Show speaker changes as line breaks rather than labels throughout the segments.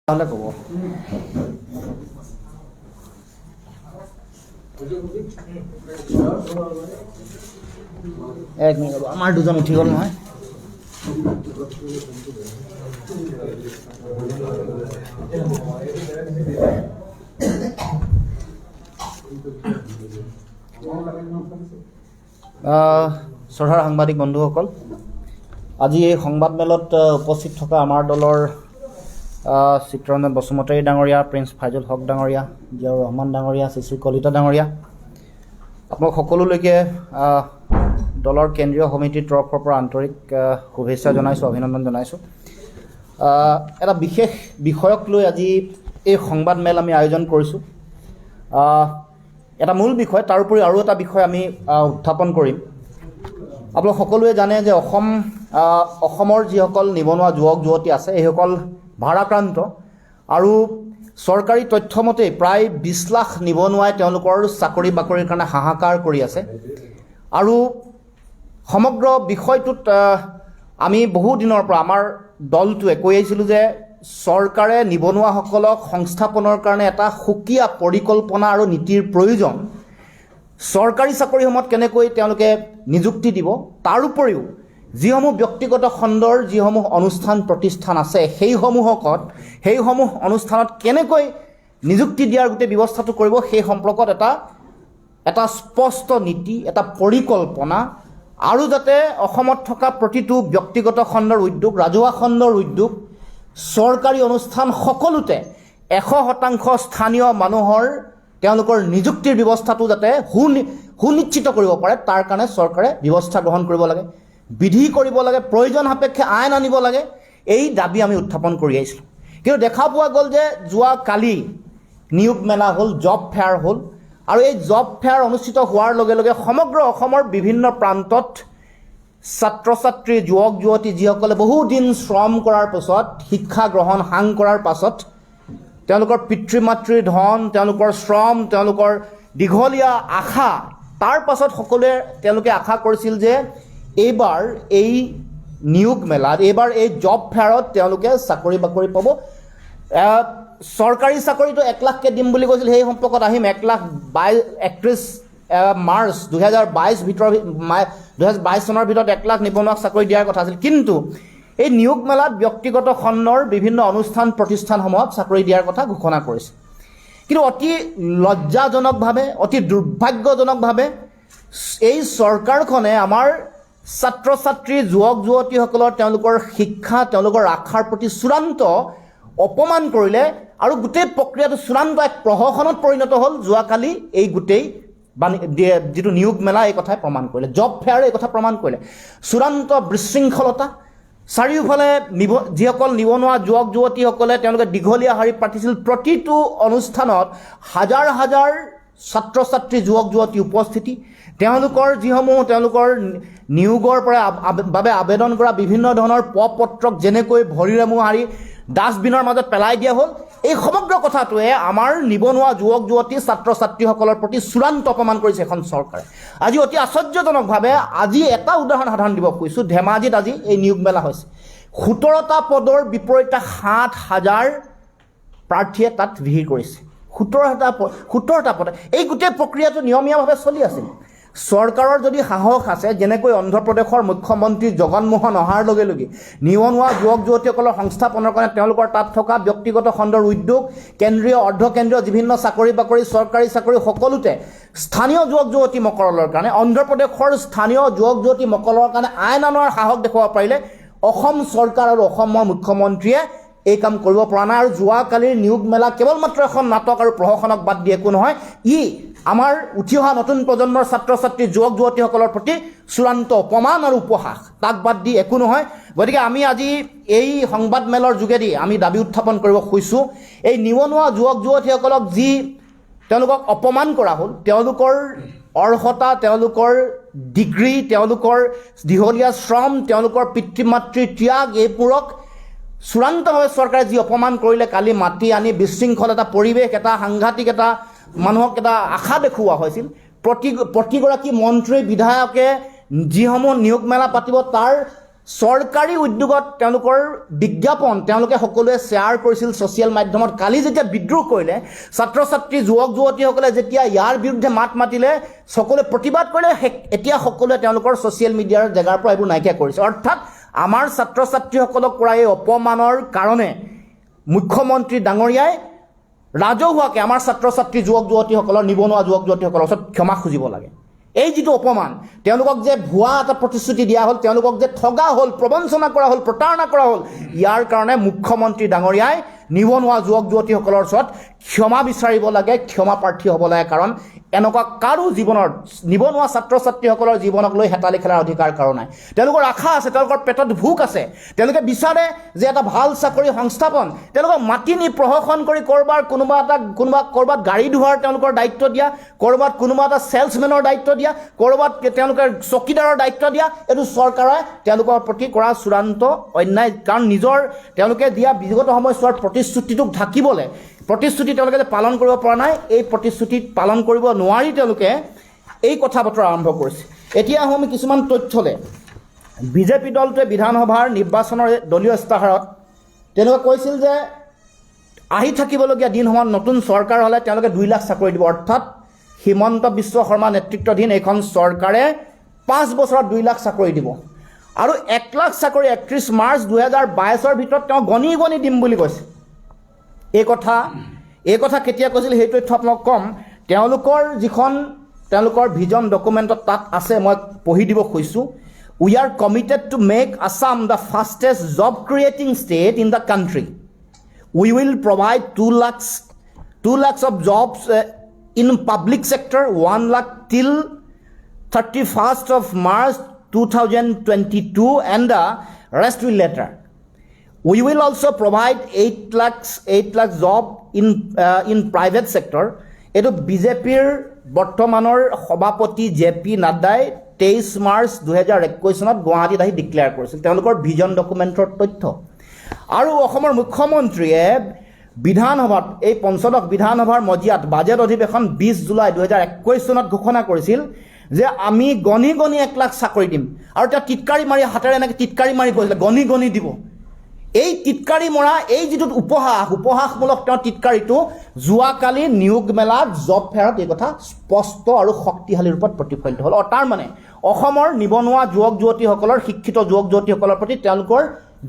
তাহলে কব এক মিনিট ৰ'ব আমাৰ দুজন উঠি গ'ল নহয় শ্ৰদ্ধাৰ সাংবাদিক বন্ধুসকল আজি এই সংবাদমেলত উপস্থিত থকা আমাৰ দলৰ চিত্ৰৰঞ্জন বসুমতাৰী ডাঙৰীয়া, প্ৰিন্স ফাইজুল হক ডাঙৰীয়া, জিয়াউৰ ৰহমান ডাঙৰীয়া, শ্ৰী কলিতা ডাঙৰীয়া, আপোনালোক সকলোলৈকে দলৰ কেন্দ্ৰীয় সমিতিৰ তৰফৰ পৰা আন্তৰিক শুভেচ্ছা জনাইছোঁ, অভিনন্দন জনাইছোঁ। এটা বিশেষ বিষয়ক লৈ আজি এই সংবাদমেল আমি আয়োজন কৰিছোঁ। এটা মূল বিষয়, তাৰোপৰি আৰু এটা বিষয় আমি উত্থাপন কৰিম। আপোনালোক সকলোৱে জানে যে অসমৰ যিসকল নিবনুৱা যুৱক যুৱতী আছে এইসকল ভাৰাক্ৰান্ত আৰু চৰকাৰী তথ্যমতে প্ৰায় 20 লাখ নিবনুৱাই তেওঁলোকৰ চাকৰি বাকৰিৰ কাৰণে হাহাকাৰ কৰি আছে। আৰু সমগ্ৰ বিষয়টোত আমি বহু দিনৰ পৰা আমাৰ দলটোৱে কৈ আহিছিলোঁ যে চৰকাৰে নিবনুৱাসকলক সংস্থাপনৰ কাৰণে এটা সুকীয়া পৰিকল্পনা আৰু নীতিৰ প্ৰয়োজন। চৰকাৰী চাকৰিসমূহত কেনেকৈ তেওঁলোকে নিযুক্তি দিব, তাৰ উপৰিও যিসমূহ ব্যক্তিগত খণ্ডৰ যিসমূহ অনুষ্ঠান প্ৰতিষ্ঠান আছে সেইসমূহ অনুষ্ঠানত কেনেকৈ নিযুক্তি দিয়াৰ গোটেই ব্যৱস্থাটো কৰিব, সেই সম্পৰ্কত এটা স্পষ্ট নীতি, এটা পৰিকল্পনা, আৰু যাতে অসমত থকা প্ৰতিটো ব্যক্তিগত খণ্ডৰ উদ্যোগ, ৰাজহুৱা খণ্ডৰ উদ্যোগ, চৰকাৰী অনুষ্ঠান সকলোতে 100% স্থানীয় মানুহৰ তেওঁলোকৰ নিযুক্তিৰ ব্যৱস্থাটো যাতে সুনিশ্চিত কৰিব পাৰে, তাৰ কাৰণে চৰকাৰে ব্যৱস্থা গ্ৰহণ কৰিব লাগে, বিধি কৰিব লাগে, প্ৰয়োজন সাপেক্ষে আইন আনিব লাগে। এই দাবী আমি উত্থাপন কৰি আহিছিলোঁ। কিন্তু দেখা পোৱা গ'ল যে যোৱা কালি নিয়োগ মেলা হ'ল, জব ফেয়াৰ হ'ল, আৰু এই জব ফেয়াৰ অনুষ্ঠিত হোৱাৰ লগে লগে সমগ্ৰ অসমৰ বিভিন্ন প্ৰান্তত ছাত্ৰ ছাত্ৰী, যুৱক যুৱতী যিসকলে বহুদিন শ্ৰম কৰাৰ পাছত, শিক্ষা গ্ৰহণ সাং কৰাৰ পাছত তেওঁলোকৰ পিতৃ মাতৃৰ ধন, তেওঁলোকৰ শ্ৰম, তেওঁলোকৰ দীঘলীয়া আশা, তাৰ পাছত সকলোৱে তেওঁলোকে আশা কৰিছিল যে এইবাৰ এই নিয়োগ মেলাত, এইবাৰ এই জব ফেয়াৰত তেওঁলোকে চাকৰি বাকৰি পাব। চৰকাৰী চাকৰিটো 1 লাখকৈ দিম বুলি কৈছিল, সেই সম্পৰ্কত আহিম। 31 মাৰ্চ 2022 চনৰ ভিতৰত 1 লাখ নিবনুৱাক চাকৰি দিয়াৰ কথা আছিল। কিন্তু এই নিয়োগ মেলাত ব্যক্তিগত খণ্ডৰ বিভিন্ন অনুষ্ঠান প্ৰতিষ্ঠানসমূহক চাকৰি দিয়াৰ কথা ঘোষণা কৰিছে। কিন্তু অতি লজ্জাজনকভাৱে, অতি দুৰ্ভাগ্যজনকভাৱে এই চৰকাৰখনে আমাৰ ছাত্ৰ ছাত্ৰী, যুৱক যুৱতীসকলৰ তেওঁলোকৰ শিক্ষা, তেওঁলোকৰ আশাৰ প্ৰতি চূড়ান্ত অপমান কৰিলে, আৰু গোটেই প্ৰক্ৰিয়াটো চূড়ান্ত এক প্ৰহসনত পৰিণত হ'ল। যোৱাকালি এই গোটেই যিটো নিয়োগ মেলা এই কথাই প্ৰমাণ কৰিলে, জব ফেয়াৰ এই কথা প্ৰমাণ কৰিলে। চূড়ান্ত বিশৃংখলতা, চাৰিওফালে যিসকল নিবনুৱা যুৱক যুৱতীসকলে তেওঁলোকে দীঘলীয়া শাৰী পাতিছিল, প্ৰতিটো অনুষ্ঠানত হাজাৰ হাজাৰ ছাত্ৰ ছাত্ৰী, যুৱক যুৱতী উপস্থিতি, তেওঁলোকৰ নিয়োগৰ বাবে আবেদন কৰা বিভিন্ন ধৰণৰ পত্ৰক যেনেকৈ ভৰিৰে মোহাৰি ডাষ্টবিনৰ মাজত পেলাই দিয়া হ'ল, এই সমগ্ৰ কথাটোৱে আমাৰ নিবনুৱা যুৱক যুৱতী, ছাত্ৰ ছাত্ৰীসকলৰ প্ৰতি চূড়ান্ত অপমান কৰিছে এখন চৰকাৰে। আজি অতি আশ্চৰ্যজনকভাৱে আজি এটা উদাহৰণ সাধাৰণ দিব খুজিছোঁ। ধেমাজিত আজি এই নিয়োগ মেলা হৈছে। 17টা পদৰ বিপৰীতে 7,000 প্ৰাৰ্থীয়ে তাত ভিৰ কৰিছে। 17টা পদ। এই গোটেই প্ৰক্ৰিয়াটো নিয়মীয়াভাৱে চলি আছিল। চৰকাৰৰ যদি সাহস আছে, যেনেকৈ অন্ধ্ৰপ্ৰদেশৰ মুখ্যমন্ত্ৰী জগনমোহন অহাৰ লগে লগে নিবনুৱা যুৱক যুৱতীসকলৰ সংস্থাপনৰ কাৰণে তেওঁলোকৰ তাত থকা ব্যক্তিগত খণ্ডৰ উদ্যোগ, কেন্দ্ৰীয় অৰ্ধকেন্দ্ৰীয় বিভিন্ন চাকৰি বাকৰি, চৰকাৰী চাকৰি সকলোতে স্থানীয় যুৱক যুৱতী মকৰলৰ কাৰণে, অন্ধ্ৰপ্ৰদেশৰ স্থানীয় যুৱক যুৱতী মকৰলৰ কাৰণে আইন অনাৰ সাহস দেখুৱাব পাৰিলে অসম চৰকাৰ আৰু অসমৰ মুখ্যমন্ত্ৰীয়ে এই কাম কৰিব পৰা নাই। আৰু যোৱাকালিৰ নিয়োগ মেলা কেৱল মাত্ৰ এখন নাটক আৰু প্ৰহসনক বাদ দি একো নহয়। ই আমাৰ উঠি অহা নতুন প্ৰজন্মৰ ছাত্ৰ ছাত্ৰী, যুৱক যুৱতীসকলৰ প্ৰতি চূড়ান্ত অপমান আৰু উপহাস, তাক বাদ দি একো নহয়। গতিকে আমি আজি এই সংবাদমেলৰ যোগেদি আমি দাবী উত্থাপন কৰিব খুজিছোঁ, এই নিবনুৱা যুৱক যুৱতীসকলক যি তেওঁলোকক অপমান কৰা হ'ল, তেওঁলোকৰ অৰ্হতা, তেওঁলোকৰ ডিগ্ৰী, তেওঁলোকৰ দীঘলীয়া শ্ৰম, তেওঁলোকৰ পিতৃ মাতৃৰ ত্যাগ, এইবোৰক চূড়ান্তভাৱে চৰকাৰে যি অপমান কৰিলে, কালি মাতি আনি বিশৃংখল এটা পৰিৱেশ, এটা সাংঘাতিক এটা মানুহক এটা আশা দেখুওৱা হৈছিল। প্ৰতিগৰাকী মন্ত্ৰী, বিধায়কে যিসমূহ নিয়োগ মেলা পাতিব তাৰ চৰকাৰী উদ্যোগত তেওঁলোকৰ বিজ্ঞাপন তেওঁলোকে সকলোৱে শ্বেয়াৰ কৰিছিল ছ'চিয়েল মাধ্যমত। কালি যেতিয়া বিদ্ৰোহ কৰিলে, ছাত্ৰ ছাত্ৰী যুৱক যুৱতীসকলে যেতিয়া ইয়াৰ বিৰুদ্ধে মাত মাতিলে, সকলোৱে প্ৰতিবাদ কৰিলে, এতিয়া সকলোৱে তেওঁলোকৰ ছ'চিয়েল মিডিয়াৰ জেগাৰ পৰা এইবোৰ নাইকিয়া কৰিছে। অৰ্থাৎ আমাৰ ছাত্ৰ ছাত্ৰীসকলক কৰা এই অপমানৰ কাৰণে মুখ্যমন্ত্ৰী ডাঙৰীয়াই ৰাজহুৱাকৈ আমাৰ ছাত্ৰ ছাত্ৰী যুৱক যুৱতীসকলৰ, নিবনুৱা যুৱক যুৱতীসকলৰ ওচৰত ক্ষমা খুজিব লাগে। এই যিটো অপমান, তেওঁলোকক যে ভুৱা এটা প্ৰতিশ্ৰুতি দিয়া হ'ল, তেওঁলোকক যে ঠগা হ'ল, প্ৰবঞ্চনা কৰা হ'ল, প্ৰতাৰণা কৰা হ'ল, ইয়াৰ কাৰণে মুখ্যমন্ত্ৰী ডাঙৰীয়াই নিবনুৱা যুৱক যুৱতীসকলৰ ওচৰত ক্ষমা বিচাৰিব লাগে, ক্ষমা প্ৰাৰ্থী হ'ব লাগে। কাৰণ এনেকুৱা কাৰো জীৱনৰ, নিবনুৱা ছাত্ৰ ছাত্ৰীসকলৰ জীৱনক লৈ হেতালি খেলাৰ অধিকাৰ কাৰো নাই। তেওঁলোকৰ আশা আছে, তেওঁলোকৰ পেটত ভোক আছে, তেওঁলোকে বিচাৰে যে এটা ভাল চাকৰি সংস্থাপন, তেওঁলোকক মাতি নি প্ৰশাসন কৰি ক'ৰবাত গাড়ী ধোৱাৰ তেওঁলোকৰ দায়িত্ব দিয়া, ক'ৰবাত কোনোবা এটা ছেলছমেনৰ দায়িত্ব দিয়া, ক'ৰবাত তেওঁলোকে চকীদাৰৰ দায়িত্ব দিয়া, এইটো চৰকাৰে তেওঁলোকৰ প্ৰতি কৰা চূড়ান্ত অন্যায়। কাৰণ তেওঁলোকে দিয়া বিগত সময়ছোৱাৰ প্ৰতিশ্ৰুতিটোক ঢাকিবলৈ, প্ৰতিশ্ৰুতি তেওঁলোকে যে পালন কৰিব পৰা নাই, এই প্ৰতিশ্ৰুতি পালন কৰিব নোৱাৰি তেওঁলোকে এই কথা বতৰা আৰম্ভ কৰিছে। এতিয়া আহোঁ আমি কিছুমান তথ্যলৈ। বিজেপি দলটোৱে বিধানসভাৰ নিৰ্বাচনৰ দলীয় ইস্তাহাৰত তেওঁলোকে কৈছিল যে আহি থাকিবলগীয়া দিনসমূহত নতুন চৰকাৰ হ'লে তেওঁলোকে 2 লাখ চাকৰি দিব। অৰ্থাৎ হিমন্ত বিশ্ব শৰ্মা নেতৃত্বাধীন এইখন চৰকাৰে 5 বছৰত 2 লাখ চাকৰি দিব আৰু 1 লাখ চাকৰি 31 মাৰ্চ 2022 ভিতৰত তেওঁ গণি গণি দিম বুলি কৈছে। এই কথা কেতিয়া কৈছিল সেই তথ্য আপোনাক ক'ম। তেওঁলোকৰ ভিজন ডকুমেণ্টত তাত আছে, মই পঢ়ি দিব খুজিছোঁ। We are committed to make Assam the fastest job creating state in the country. We will provide 2 lakhs of jobs in public sector, 1 lakh till 31st of March 2022 and the rest will later. We will also provide 8 lakhs job in private sector. এইটো বিজেপিৰ বৰ্তমানৰ সভাপতি JP নাড্ডাই 23 March 2021 চনত গুৱাহাটীত আহি declare কৰিছিল, তেওঁলোকৰ ভিজন ডকুমেণ্টৰ তথ্য। আৰু অসমৰ মুখ্যমন্ত্ৰীয়ে বিধানসভাত, এই পঞ্চদশ বিধানসভাৰ মজিয়াত বাজেট অধিৱেশন 20 জুলাই 2021 চনত ঘোষণা কৰিছিল যে আমি গণি গণি 1 লাখ চাকৰি দিম। আৰু তেওঁ টিটকাৰী মাৰি, হাতেৰে এনেকৈ টিটকাৰী মাৰি কৈছিলে গণি গণি দিব। এই টিটকাৰী মৰা, এই যিটো উপহাসমূলক তেওঁ টিটকাৰীটো যোৱাকালি নিয়োগ মেলাত, জব ফেয়াৰত এই কথা স্পষ্ট আৰু শক্তিশালী ৰূপত প্ৰতিফলিত হ'ল। তাৰ মানে অসমৰ নিবনুৱা যুৱক যুৱতীসকলৰ, শিক্ষিত যুৱক যুৱতীসকলৰ প্ৰতি তেওঁলোকৰ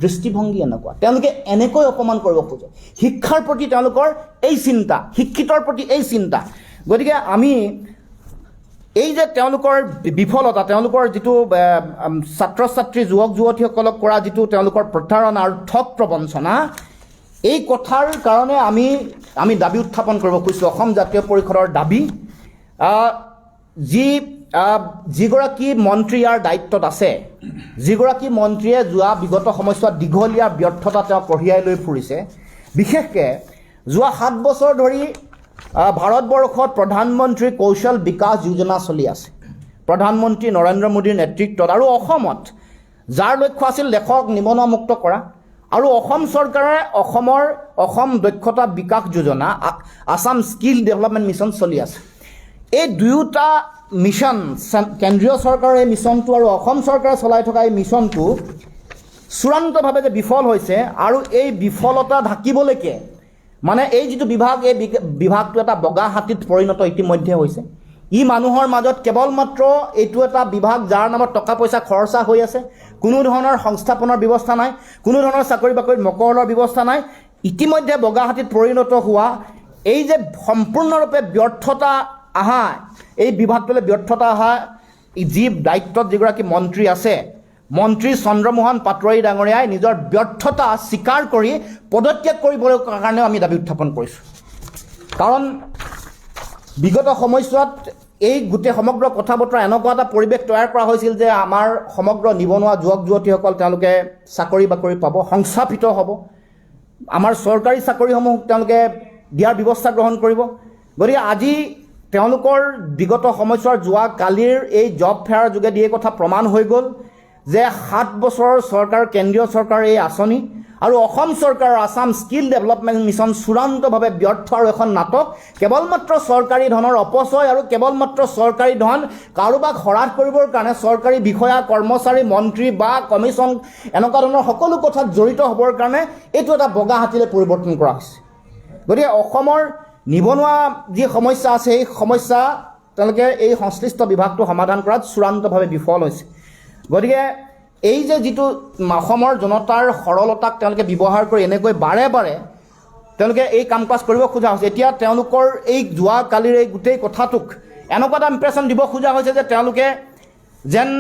দৃষ্টিভংগী এনেকুৱা, তেওঁলোকে এনেকৈ অপমান কৰিব খোজে। শিক্ষাৰ প্ৰতি তেওঁলোকৰ এই চিন্তা, শিক্ষিতৰ প্ৰতি এই চিন্তা। গতিকে আমি এই যে তেওঁলোকৰ বিফলতা, তেওঁলোকৰ যিটো ছাত্ৰ ছাত্ৰী যুৱক যুৱতীসকলক কৰা যিটো তেওঁলোকৰ প্ৰতাৰণা আৰু ঠগ প্ৰবঞ্চনা, এই কথাৰ কাৰণে আমি দাবী উত্থাপন কৰিব খুজিছোঁ। অসম জাতীয় পৰিষদৰ দাবী, যিগৰাকী মন্ত্ৰী ইয়াৰ দায়িত্বত আছে, যিগৰাকী মন্ত্ৰীয়ে যোৱা বিগত সময়ছোৱাত দীঘলীয়া ব্যৰ্থতা তেওঁ কঢ়িয়াই লৈ ফুৰিছে, বিশেষকৈ যোৱা 7 বছৰ ধৰি ভাৰতবৰ্ষত প্ৰধানমন্ত্ৰী কৌশল বিকাশ যোজনা চলি আছে, প্ৰধানমন্ত্ৰী নৰেন্দ্ৰ মোদীৰ নেতৃত্বত। আৰু অসমত যাৰ লক্ষ্য আছিল দেশক নিবনুৱামুক্ত কৰা, আৰু অসম চৰকাৰে অসম দক্ষতা Vikas Yojana, Assam skill development mission চলি আছে। এই দুয়োটা মিছন, কেন্দ্ৰীয় চৰকাৰৰ এই মিছনটো আৰু অসম চৰকাৰে চলাই থকা এই মিছনটো চূড়ান্তভাৱে যে বিফল হৈছে, আৰু এই বিফলতা ঢাকিবলৈকে মানে এই যিটো বিভাগ, এই বিভাগটো এটা বগা হাতীত পৰিণত ইতিমধ্যে হৈছে। ই মানুহৰ মাজত কেৱল মাত্ৰ এইটো এটা বিভাগ যাৰ নামত টকা পইচা খৰচা হৈ আছে, কোনো ধৰণৰ সংস্থাপনৰ ব্যৱস্থা নাই, কোনো ধৰণৰ চাকৰি বাকৰিত মকৰলৰ ব্যৱস্থা নাই। ইতিমধ্যে বগা হাতীত পৰিণত হোৱা এই যে সম্পূৰ্ণৰূপে ব্যৰ্থতা আহা, এই বিভাগটোলৈ ব্যৰ্থতা আহা, যি দায়িত্বত যিগৰাকী মন্ত্ৰী আছে, মন্ত্ৰী চন্দ্ৰমোহন পাটোৱাৰী ডাঙৰীয়াই নিজৰ ব্যৰ্থতা স্বীকাৰ কৰি পদত্যাগ কৰিবলৈ কাৰণেও আমি দাবী উত্থাপন কৰিছোঁ। কাৰণ বিগত সময়ছোৱাত এই গোটেই সমগ্ৰ কথা বতৰা এনেকুৱা এটা পৰিৱেশ তৈয়াৰ কৰা হৈছিল যে আমাৰ সমগ্ৰ নিবনুৱা যুৱক যুৱতীসকল তেওঁলোকে চাকৰি বাকৰি পাব, সংস্থাপিত হ'ব, আমাৰ চৰকাৰী চাকৰিসমূহ তেওঁলোকে দিয়াৰ ব্যৱস্থা গ্ৰহণ কৰিব। গতিকে আজি তেওঁলোকৰ বিগত সময়ছোৱাৰ যোৱা কালিৰ এই জব ফেয়াৰৰ যোগেদি এই কথা প্ৰমাণ হৈ গ'ল যে 7 বছৰৰ চৰকাৰ, কেন্দ্ৰীয় চৰকাৰৰ এই আঁচনি আৰু অসম চৰকাৰৰ আসাম স্কিল ডেভেলপমেণ্ট মিছন চূড়ান্তভাৱে ব্যৰ্থ আৰু এখন নাটক কেৱল মাত্ৰ চৰকাৰী ধনৰ অপচয় আৰু কেৱল মাত্ৰ চৰকাৰী ধন কাৰোবাক হৰাট কৰিবৰ কাৰণে চৰকাৰী বিষয়া কৰ্মচাৰী মন্ত্ৰী বা কমিশ্যন এনেকুৱা ধৰণৰ সকলো কথাত জড়িত হ'বৰ কাৰণে এইটো এটা বগা হাতীলৈ পৰিৱৰ্তন কৰা হৈছে গতিকে অসমৰ নিবনুৱা যি সমস্যা আছে এই সমস্যা তেওঁলোকে এই সংশ্লিষ্ট বিভাগটো সমাধান কৰাত চূড়ান্তভাৱে বিফল হৈছে গতিকে এই যে যিটো অসমৰ জনতাৰ সৰলতাক তেওঁলোকে ব্যৱহাৰ কৰি এনেকৈ বাৰে বাৰে তেওঁলোকে এই কাম কাজ কৰিব খোজা হৈছে এতিয়া তেওঁলোকৰ এই যোৱাকালিৰ এই গোটেই কথাটোক এনেকুৱা এটা ইম্প্ৰেশ্যন দিব খোজা হৈছে যে তেওঁলোকে যেন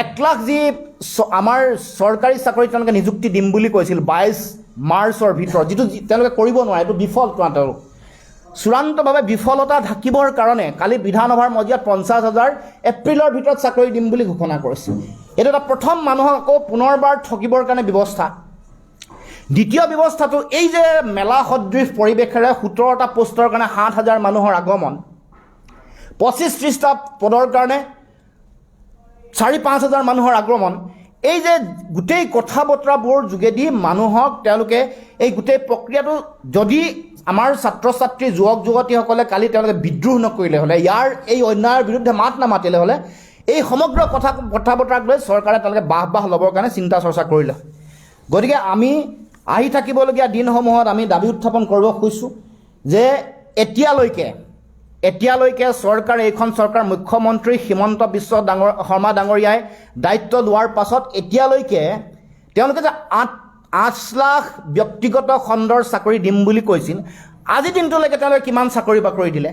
1 লাখ যি আমাৰ চৰকাৰী চাকৰি তেওঁলোকে নিযুক্তি দিম বুলি কৈছিল 22 মাৰ্চৰ ভিতৰত যিটো তেওঁলোকে কৰিব নোৱাৰে এইটো বিফল তেওঁলোক চূড়ান্তভাৱে বিফলতা ঢাকিবৰ কাৰণে কালি বিধানসভাৰ মজিয়াত 50,000 এপ্ৰিলৰ ভিতৰত চাকৰি দিম বুলি ঘোষণা কৰিছে এইটো এটা প্ৰথম মানুহক আকৌ পুনৰবাৰ ঠকিবৰ কাৰণে ব্যৱস্থা দ্বিতীয় ব্যৱস্থাটো এই যে মেলা সদৃশ পৰিৱেশেৰে 17টা পোষ্টৰ কাৰণে 7,000 মানুহৰ আগমন 25-30টা পদৰ কাৰণে 4-5,000 মানুহৰ আগমন এই যে গোটেই কথা বতৰাবোৰ যোগেদি মানুহক তেওঁলোকে এই গোটেই প্ৰক্ৰিয়াটো যদি আমাৰ ছাত্ৰ ছাত্ৰী যুৱক যুৱতীসকলে কালি তেওঁলোকে বিদ্ৰোহ নকৰিলে হ'লে ইয়াৰ এই অন্যায়ৰ বিৰুদ্ধে মাত নামাতিলে হ'লে এই সমগ্ৰ কথা বতৰাক লৈ চৰকাৰে তেওঁলোকে বাহ ল'বৰ কাৰণে চিন্তা চৰ্চা কৰিলে গতিকে আমি আহি থাকিবলগীয়া দিনসমূহত আমি দাবী উত্থাপন কৰিব খুজিছোঁ যে এতিয়ালৈকে চৰকাৰে এইখন চৰকাৰ মুখ্যমন্ত্ৰী হিমন্ত বিশ্ব শৰ্মা ডাঙৰীয়াই দায়িত্ব লোৱাৰ পাছত এতিয়ালৈকে তেওঁলোকে যে 8 লাখ ব্যক্তিগত খণ্ডৰ চাকৰি দিম বুলি কৈছিল আজি দিনটোলৈকে তেওঁলোকে কিমান চাকৰি বাকৰি দিলে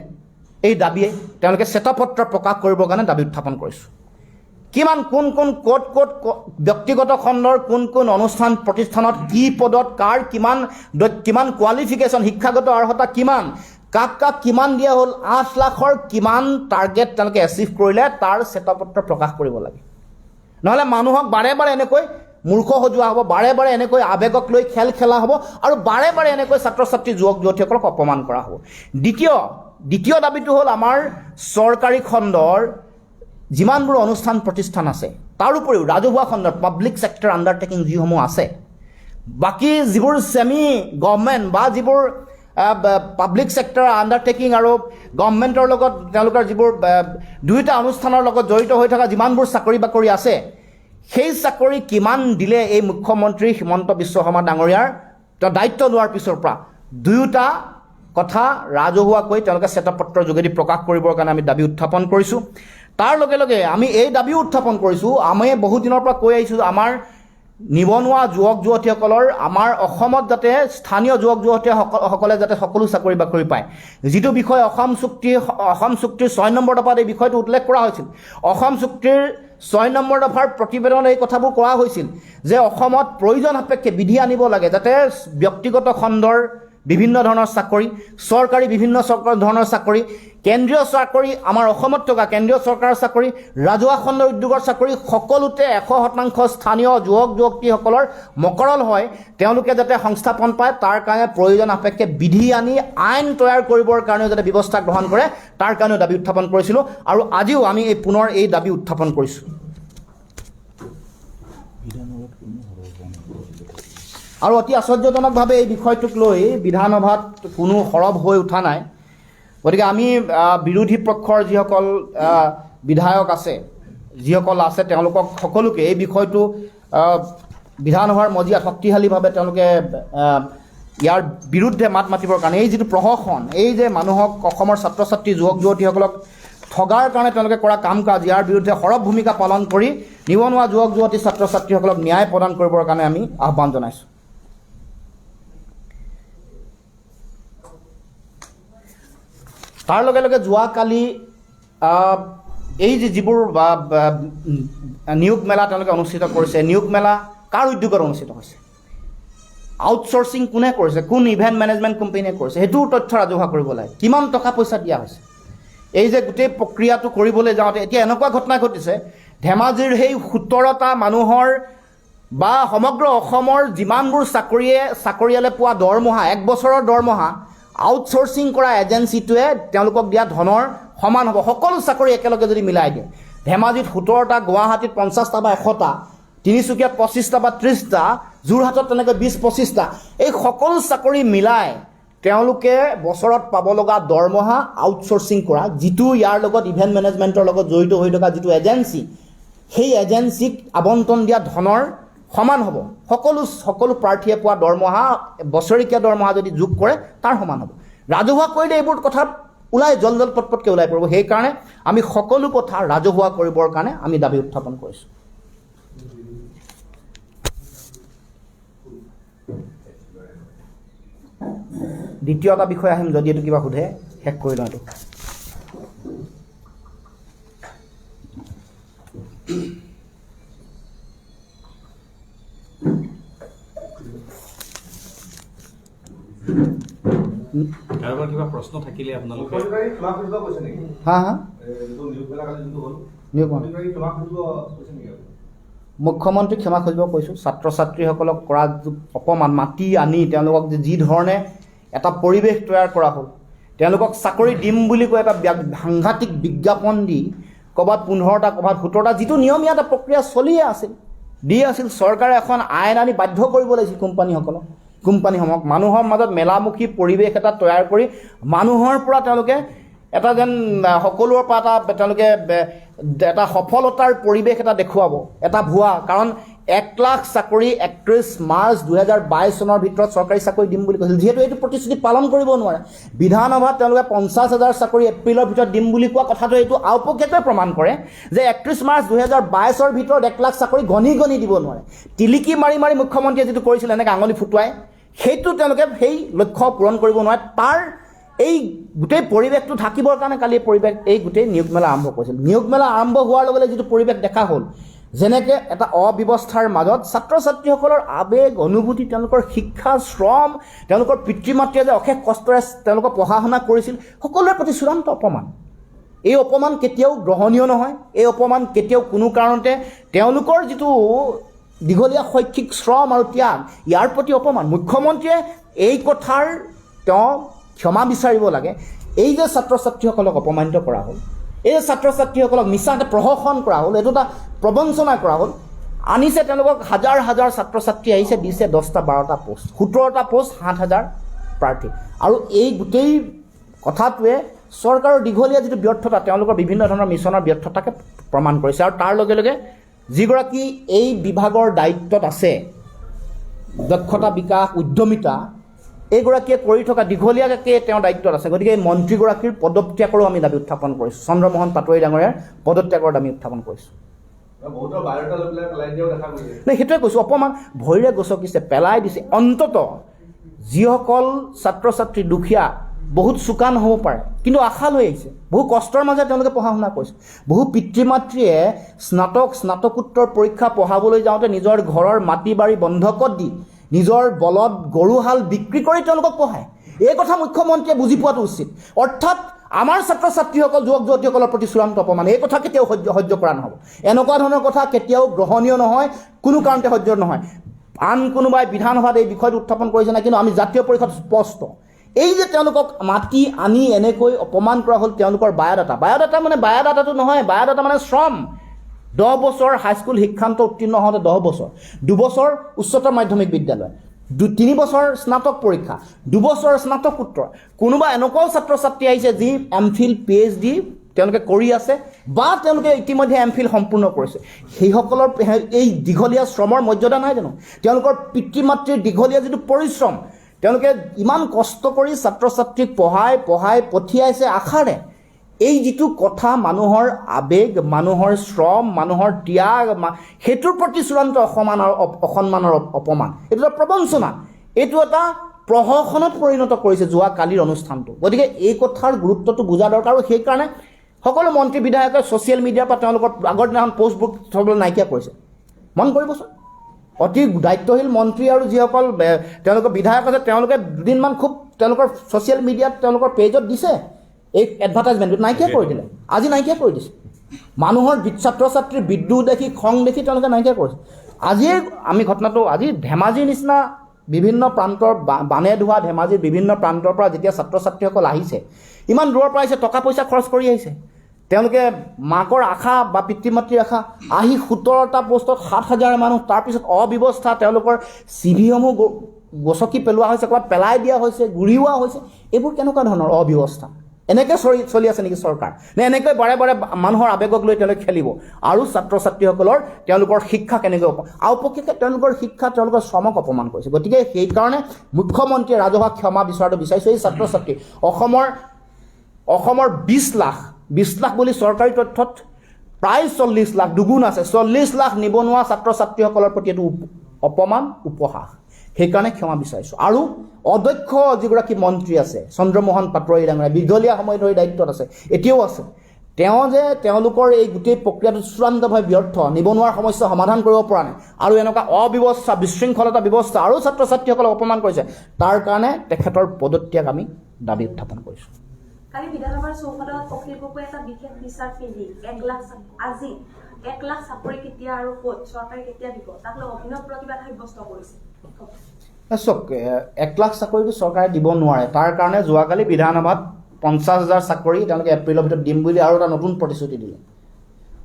এই দাবীয়ে তেওঁলোকে শ্বেতপত্ৰ প্ৰকাশ কৰিবৰ কাৰণে দাবী উত্থাপন কৰিছোঁ কিমান কোন ক'ত ব্যক্তিগত খণ্ডৰ কোন অনুষ্ঠান প্ৰতিষ্ঠানত কি পদত কাৰ কিমান কোৱালিফিকেশ্যন শিক্ষাগত অৰ্হতা কিমান কাক কিমান দিয়া হ'ল 8 লাখৰ কিমান টাৰ্গেট তেওঁলোকে এচিভ কৰিলে তাৰ শ্বেতপত্ৰ প্ৰকাশ কৰিব লাগে নহ'লে মানুহক বাৰে বাৰে এনেকৈ মূৰ্খ সজোৱা হ'ব বাৰে বাৰে এনেকৈ আৱেগক লৈ খেলা হ'ব আৰু বাৰে বাৰে এনেকৈ ছাত্ৰ ছাত্ৰী যুৱক যুৱতীসকলক অপমান কৰা হ'ব দ্বিতীয় দাবীটো হ'ল আমাৰ চৰকাৰী খণ্ডৰ যিমানবোৰ অনুষ্ঠান প্ৰতিষ্ঠান আছে তাৰ উপৰিও ৰাজহুৱা খণ্ডৰ পাব্লিক ছেক্টৰ আণ্ডাৰটেকিং যিসমূহ আছে বাকী যিবোৰ ছেমি গভৰ্ণমেণ্ট বা যিবোৰ পাব্লিক ছেক্টৰ আণ্ডাৰটেকিং আৰু গভৰ্ণমেণ্টৰ লগত তেওঁলোকৰ যিবোৰ দুয়োটা অনুষ্ঠানৰ লগত জড়িত হৈ থকা যিমানবোৰ চাকৰি বাকৰি আছে সেই চাকৰি কিমান দিলে এই মুখ্যমন্ত্ৰী হিমন্ত বিশ্ব শৰ্মা ডাঙৰীয়াৰ দায়িত্ব লোৱাৰ পিছৰ পৰা দুয়োটা কথা ৰাজহুৱাকৈ তেওঁলোকে শ্বেতপত্ৰৰ যোগেদি প্ৰকাশ কৰিবৰ কাৰণে আমি দাবী উত্থাপন কৰিছোঁ তাৰ লগে লগে আমি এই দাবীও উত্থাপন কৰিছোঁ আমি বহুত দিনৰ পৰা কৈ আহিছোঁ আমাৰ নিবনুৱা যুৱক যুৱতীসকলৰ আমাৰ অসমত যাতে স্থানীয় যুৱক যুৱতীসকলে যাতে সকলো চাকৰি বাকৰি পায় যিটো বিষয় অসম চুক্তিৰ 6 নম্বৰ দফাত এই বিষয়টো উল্লেখ কৰা হৈছিল অসম চুক্তিৰ 6 নম্বৰ দফাৰ প্ৰতিবেদনত এই কথাবোৰ কোৱা হৈছিল যে অসমত প্ৰয়োজন সাপেক্ষে বিধি আনিব লাগে যাতে ব্যক্তিগত খণ্ডৰ বিভিন্ন ধৰণৰ চাকৰি চৰকাৰী বিভিন্ন ধৰণৰ চাকৰি কেন্দ্ৰীয় চাকৰি আমাৰ অসমত থকা কেন্দ্ৰীয় চৰকাৰৰ চাকৰি ৰাজহুৱা খণ্ডৰ উদ্যোগৰ চাকৰি সকলোতে 100% স্থানীয় যুৱক যুৱতীসকলৰ মকৰল হয় তেওঁলোকে যাতে সংস্থাপন পায় তাৰ কাৰণে প্ৰয়োজন সাপেক্ষে বিধি আনি আইন তৈয়াৰ কৰিবৰ কাৰণেও যাতে ব্যৱস্থা গ্ৰহণ কৰে তাৰ কাৰণেও দাবী উত্থাপন কৰিছিলোঁ আৰু আজিও আমি পুনৰ এই দাবী উত্থাপন কৰিছোঁ আৰু অতি আশ্চৰ্যজনকভাৱে এই বিষয়টোক লৈ বিধানসভাত কোনো সৰব হৈ উঠা নাই গতিকে আমি বিৰোধী পক্ষৰ যিসকল বিধায়ক আছে তেওঁলোকক সকলোকে এই বিষয়টো বিধানসভাৰ মজিয়াত শক্তিশালীভাৱে তেওঁলোকে ইয়াৰ বিৰুদ্ধে মাত মাতিবৰ কাৰণে এই যিটো প্ৰহসন এই যে মানুহক অসমৰ ছাত্ৰ ছাত্ৰী যুৱক যুৱতীসকলক ঠগাৰ কাৰণে তেওঁলোকে কৰা কাম কাজ ইয়াৰ বিৰুদ্ধে সৰব ভূমিকা পালন কৰি নিবনুৱা যুৱক যুৱতী ছাত্ৰ ছাত্ৰীসকলক ন্যায় প্ৰদান কৰিবৰ কাৰণে আমি আহ্বান জনাইছোঁ তাৰ লগে লগে যোৱাকালি এই যিবোৰ নিয়োগ মেলা তেওঁলোকে অনুষ্ঠিত কৰিছে নিয়োগ মেলা কাৰ উদ্যোগত অনুষ্ঠিত হৈছে আউটচোৰ্চিং কোনে কৰিছে কোন ইভেণ্ট মেনেজমেণ্ট কোম্পানীয়ে কৰিছে সেইটোৰ তথ্য ৰাজহুৱা কৰিব লাগে কিমান টকা পইচা দিয়া হৈছে এই যে গোটেই প্ৰক্ৰিয়াটো কৰিবলৈ যাওঁতে এতিয়া এনেকুৱা ঘটনা ঘটিছে ধেমাজিৰ সেই 17টা মানুহৰ বা সমগ্ৰ অসমৰ যিমানবোৰ চাকৰিয়ালে পোৱা দৰমহা 1 বছৰৰ দৰমহা আউটচোৰ্চিং কৰা এজেঞ্চিটোৱে তেওঁলোকক দিয়া ধনৰ সমান হ'ব সকলো চাকৰি একেলগে যদি মিলাই দিয়ে ধেমাজিত 17টা গুৱাহাটীত 50টা বা 100টা তিনিচুকীয়াত 25টা বা 30টা, যোৰহাটত তেনেকৈ 20-25টা, এই সকলো চাকৰি মিলাই তেওঁলোকে বছৰত পাব লগা দৰমহা আউটচোৰ্চিং কৰা, যিটো ইয়াৰ লগত ইভেণ্ট মেনেজমেণ্টৰ লগত জড়িত হৈ থকা যিটো এজেঞ্চি, সেই এজেঞ্চিক আবণ্টন দিয়া ধনৰ সমান হ'ব। সকলো প্ৰাৰ্থীয়ে পোৱা দৰমহা, বছৰেকীয়া দৰমহা যদি যোগ কৰে তাৰ সমান হ'ব। ৰাজহুৱা কৰিলে এইবোৰ কথা ওলাই জল পটপটকৈ ওলাই পৰিব। সেইকাৰণে আমি সকলো কথা ৰাজহুৱা কৰিবৰ কাৰণে আমি দাবী উত্থাপন কৰিছোঁ। দ্বিতীয় এটা বিষয় আহিম, যদি এইটো কিবা সোধে শেষ কৰি লওঁ। এইটো
কাৰোবাৰ কিবা প্ৰশ্ন থাকিলে আপোনালোকে
মুখ্যমন্ত্ৰী ক্ষমা খুজিব কৈছোঁ। ছাত্ৰ ছাত্ৰীসকলক কৰা অপমান, মাতি আনি তেওঁলোকক যি ধৰণে এটা পৰিৱেশ তৈয়াৰ কৰা হ'ল, তেওঁলোকক চাকৰি দিম বুলি কৈ এটা সাংঘাতিক বিজ্ঞাপন দি ক'ৰবাত 15টা ক'ৰবাত 17টা, যিটো নিয়মীয়া এটা প্ৰক্ৰিয়া চলিয়ে আছিল, দি আছিল। চৰকাৰে এখন আইন আনি বাধ্য কৰিব লাগিছিল কোম্পানীসমূহক মানুহৰ মাজত মেলামুখী পৰিৱেশ এটা তৈয়াৰ কৰি মানুহৰ পৰা তেওঁলোকে এটা যেন সকলোৰে পৰা তেওঁলোকে এটা সফলতাৰ পৰিৱেশ এটা দেখুৱাব, এটা ভুৱা। কাৰণ 1 লাখ চাকৰি 31 মাৰ্চ 2022 চনৰ ভিতৰত চৰকাৰী চাকৰি দিম বুলি কৈছিল। যিহেতু এইটো প্ৰতিশ্ৰুতি পালন কৰিব নোৱাৰে, বিধানসভাত তেওঁলোকে 50,000 চাকৰি এপ্ৰিলৰ ভিতৰত দিম বুলি কোৱা কথাটো এইটো আওপকীয়াকৈ প্ৰমাণ কৰে যে 31 মাৰ্চ 2022 ভিতৰত 1 লাখ চাকৰি গণি দিব নোৱাৰে। টিলিকি মাৰি মুখ্যমন্ত্ৰীয়ে যিটো কৰিছিল এনেকৈ আঙুলি ফুটুৱাই, সেইটো তেওঁলোকে সেই লক্ষ্য পূৰণ কৰিব নোৱাৰে। তাৰ এই গোটেই পৰিৱেশটো থাকিবৰ কাৰণে কালি এই গোটেই নিয়োগ মেলা আৰম্ভ কৰিছিল। নিয়োগ মেলা আৰম্ভ হোৱাৰ লগে লগে যিটো পৰিৱেশ দেখা হ'ল, যেনেকৈ এটা অব্যৱস্থাৰ মাজত ছাত্ৰ ছাত্ৰীসকলৰ আৱেগ, অনুভূতি, তেওঁলোকৰ শিক্ষা, শ্ৰম, তেওঁলোকৰ পিতৃ মাতৃয়ে যে অশেষ কষ্টৰে তেওঁলোকৰ পঢ়া শুনা কৰিছিল, সকলোৰে প্ৰতি চূড়ান্ত অপমান। এই অপমান কেতিয়াও গ্ৰহণীয় নহয়। এই অপমান কেতিয়াও কোনো কাৰণতে তেওঁলোকৰ যিটো দীঘলীয়া শৈক্ষিক শ্ৰম আৰু ত্যাগ, ইয়াৰ প্ৰতি অপমান। মুখ্যমন্ত্ৰীয়ে এই কথাৰ তেওঁ ক্ষমা বিচাৰিব লাগে। এই যে ছাত্ৰ ছাত্ৰীসকলক অপমানিত কৰা হ'ল, এই যে ছাত্ৰ ছাত্ৰীসকলক মিছাতে প্ৰহসন কৰা হ'ল, এইটো এটা প্ৰবঞ্চনা কৰা হ'ল। আনিছে তেওঁলোকক হাজাৰ ছাত্ৰ ছাত্ৰী আহিছে, দিছে 10টা 12টা পোষ্ট, 17টা পোষ্ট, 7,000 প্ৰাৰ্থী। আৰু এই গোটেই কথাটোৱে চৰকাৰৰ দীঘলীয়া যিটো ব্যৰ্থতা, তেওঁলোকৰ বিভিন্ন ধৰণৰ মিছনৰ ব্যৰ্থতাকে প্ৰমাণ কৰিছে। আৰু তাৰ লগে লগে যিগৰাকী এই বিভাগৰ দায়িত্বত আছে, দক্ষতা বিকাশ, উদ্যমিতা, এইগৰাকীয়ে কৰি থকা দীঘলীয়াকৈ তেওঁ দায়িত্বত আছে। গতিকে এই মন্ত্ৰীগৰাকীৰ পদত্যাগৰো আমি দাবী উত্থাপন কৰিছোঁ। চন্দ্ৰমোহন পাটোৱাৰী ডাঙৰীয়াৰ পদত্যাগৰ দাবী উত্থাপন কৰিছোঁ। নাই, সেইটোৱে কৈছোঁ, অপমান ভৰিৰে গচকিছে, পেলাই দিছে। অন্তত যিসকল ছাত্ৰ ছাত্ৰী দুখীয়া, বহুত চোকা নহ'ব পাৰে, কিন্তু আশা লৈ আহিছে, বহু কষ্টৰ মাজে তেওঁলোকে পঢ়া শুনা কৰিছে। বহু পিতৃ মাতৃয়ে স্নাতকোত্তৰ পৰীক্ষা পঢ়াবলৈ যাওঁতে নিজৰ ঘৰৰ মাটি বাৰী বন্ধকত দি, নিজৰ বলদ গৰুহাল বিক্ৰী কৰি তেওঁলোকক পঢ়ায়। এই কথা মুখ্যমন্ত্ৰীয়ে বুজি পোৱাটো উচিত। অৰ্থাৎ আমাৰ ছাত্ৰ ছাত্ৰীসকল, যুৱক যুৱতীসকলৰ প্ৰতি চূড়ান্ত অপমান। এই কথা কেতিয়াও সহ্য কৰা নহ'ব। এনেকুৱা ধৰণৰ কথা কেতিয়াও গ্ৰহণীয় নহয়, কোনো কাৰণতে সহ্য নহয়। আন কোনোবাই বিধানসভাত এই বিষয়টো উত্থাপন কৰিছে নাই, কিন্তু আমি জাতীয় পৰিষদ স্পষ্ট। এই যে তেওঁলোকক মাতি আনি এনেকৈ অপমান কৰা হ'ল, তেওঁলোকৰ বায়'ডাটা মানে বায়'ডাটাটো নহয়, বায়'ডাটা মানে শ্ৰম। 10 বছৰ হাইস্কুল শিক্ষান্ত উত্তীৰ্ণ হওঁতে 10 বছৰ, 2 বছৰ উচ্চতৰ মাধ্যমিক বিদ্যালয়, 3 বছৰ স্নাতক পৰীক্ষা, 2 বছৰ স্নাতকোত্তৰ। কোনোবা এনেকুৱাও ছাত্ৰ ছাত্ৰী আহিছে যি এমফিল PhD তেওঁলোকে কৰি আছে, বা তেওঁলোকে ইতিমধ্যে এমফিল সম্পূৰ্ণ কৰিছে। সেইসকলৰ এই দীঘলীয়া শ্ৰমৰ মৰ্যাদা নাই জানো? তেওঁলোকৰ পিতৃ মাতৃৰ দীঘলীয়া যিটো পৰিশ্ৰম, তেওঁলোকে ইমান কষ্ট কৰি ছাত্ৰ ছাত্ৰীক পঢ়াই পঠিয়াইছে আশাৰে। এই যিটো কথা, মানুহৰ আৱেগ, মানুহৰ শ্ৰম, মানুহৰ ত্যাগ, সেইটোৰ প্ৰতি চূড়ান্ত অসন্মানৰ অপমান। এইটো এটা প্ৰবঞ্চনা, এইটো এটা প্ৰহসনত পৰিণত কৰিছে যোৱাকালিৰ অনুষ্ঠানটো। গতিকে এই কথাৰ গুৰুত্বটো বুজা দৰকাৰ। আৰু সেইকাৰণে সকলো মন্ত্ৰী বিধায়কে ছ'চিয়েল মিডিয়াৰ পৰা তেওঁলোকৰ আগৰ দিনাখন পোষ্টবোৰ থবলৈ নাইকিয়া কৰিছে। মন কৰিবচোন, অতি দায়িত্বশীল মন্ত্ৰী আৰু যিসকল তেওঁলোকৰ বিধায়ক আছে, তেওঁলোকে দুদিনমান খুব তেওঁলোকৰ ছ'চিয়েল মিডিয়াত তেওঁলোকৰ পেজত দিছে, এই এডভাৰটাইজমেণ্টটো নাইকিয়া কৰি দিলে। আজি নাইকিয়া কৰি দিছে। মানুহৰ ছাত্ৰ ছাত্ৰীৰ বিদ্ৰোহ দেখি, খং দেখি তেওঁলোকে নাইকিয়া কৰিছে। আজিৰ আমি ঘটনাটো, আজি ধেমাজিৰ নিচিনা বিভিন্ন প্ৰান্তৰ, বানে ধোৱা ধেমাজিৰ বিভিন্ন প্ৰান্তৰ পৰা যেতিয়া ছাত্ৰ ছাত্ৰীসকল আহিছে, ইমান দূৰৰ পৰা আহিছে, টকা পইচা খৰচ কৰি আহিছে, তেওঁলোকে মাকৰ আশা বা পিতৃ মাতৃৰ আশা আহি 17টা পোষ্টত 7,000 মানুহ, তাৰপিছত অব্যৱস্থা, তেওঁলোকৰ চিভিসমূহ গছকি পেলোৱা হৈছে, ক'ৰবাত পেলাই দিয়া হৈছে, গুৰিওৱা হৈছে। এইবোৰ কেনেকুৱা ধৰণৰ অব্যৱস্থা? এনেকৈ চলি আছে নেকি চৰকাৰ? নে এনেকৈ বাৰে বাৰে মানুহৰ আৱেগক লৈ তেওঁলোকে খেলিব? আৰু ছাত্ৰ ছাত্ৰীসকলৰ তেওঁলোকৰ শিক্ষা কেনেকৈ আওপকীয়াকৈ তেওঁলোকৰ শিক্ষা, তেওঁলোকৰ শ্ৰমক অপমান কৰিছে। গতিকে সেইকাৰণে মুখ্যমন্ত্ৰীয়ে ৰাজহুৱা ক্ষমা বিচৰাটো বিচাৰিছোঁ। এই ছাত্ৰ ছাত্ৰী অসমৰ 20 লাখ বুলি চৰকাৰী তথ্যত প্ৰায় 40 লাখ, দুগুণ আছে। 40 লাখ নিবনুৱা ছাত্ৰ ছাত্ৰীসকলৰ প্ৰতি এইটো অপমান, উপহাস। সেইকাৰণে ক্ষমা বিচাৰিছোঁ। আৰু অধ্যক্ষ যিগৰাকী মন্ত্ৰী আছে, চন্দ্ৰমোহন পাটোৱাৰী ডাঙৰীয়া, দীঘলীয়া সময় ধৰি দায়িত্বত আছে, এতিয়াও আছে। তেওঁ যে তেওঁলোকৰ এই গোটেই প্ৰক্ৰিয়াটো চূড়ান্তভাৱে ব্যৰ্থ, নিবনুৱাৰ সমস্যা সমাধান কৰিব পৰা নাই, আৰু এনেকুৱা অব্যৱস্থা, বিশৃংখলতা ব্যৱস্থা আৰু ছাত্ৰ ছাত্ৰীসকলক অপমান কৰিছে, তাৰ কাৰণে তেখেতৰ পদত্যাগ আমি দাবী উত্থাপন কৰিছোঁ।
কালি বিধানসভাৰ চৌহদত অখিল গগৈয়ে এটা বিশেষ বিচাৰ পিন্ধি 1 লাখ চাকৰি কেতিয়া আৰু ক'ত চৰকাৰে কেতিয়া দিব, তাক লৈ অভিনৱ প্ৰতিবাদ সাব্যস্ত কৰিছে।
চাওক, 1 লাখ চাকৰিটো চৰকাৰে দিব নোৱাৰে। তাৰ কাৰণে যোৱাকালি বিধানসভাত 50,000 চাকৰি তেওঁলোকে এপ্ৰিলৰ ভিতৰত দিম বুলি আৰু এটা নতুন প্ৰতিশ্ৰুতি দিলে।